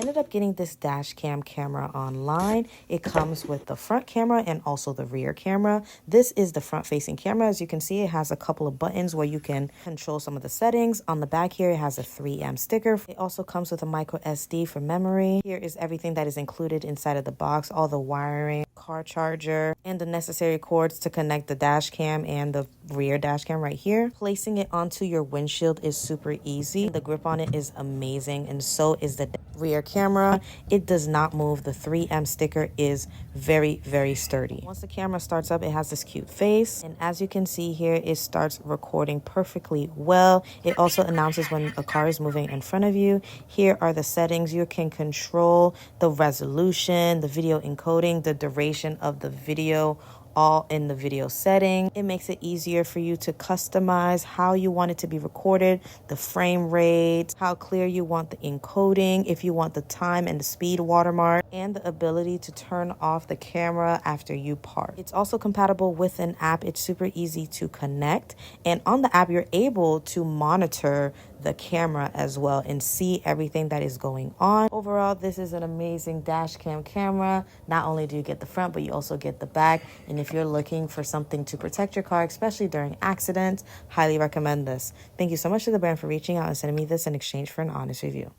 ended up getting this dash cam camera online. It comes with the front camera and also the rear camera. This is the front facing camera. As you can see, it has a couple of buttons where you can control some of the settings. On the back here, it has a 3M sticker. It also comes with a micro SD for memory. Here is everything that is included inside of the box, all the wiring, car charger, and the necessary cords to connect the dash cam and the rear dash cam right here. Placing it onto your windshield is super easy. The grip on it is amazing, and so is the rear camera. It does not move. The 3M sticker is very, very sturdy. Once the camera starts up, it has this cute face, and as you can see here, it starts recording perfectly well. It also announces when a car is moving in front of you. Here are the settings. You can control the resolution, the video encoding, the duration of the video, all in the video setting. It makes it easier for you to customize how you want it to be recorded, the frame rate, how clear you want the encoding, if you want the time and the speed watermark, and the ability to turn off the camera after you park. It's also compatible with an app. It's super easy to connect, and on the app you're able to monitor the camera as well and see everything that is going on. Overall, this is an amazing dash cam camera. Not only do you get the front, but you also get the back. And if you're looking for something to protect your car, especially during accidents, highly recommend this. Thank you so much to the brand for reaching out and sending me this in exchange for an honest review.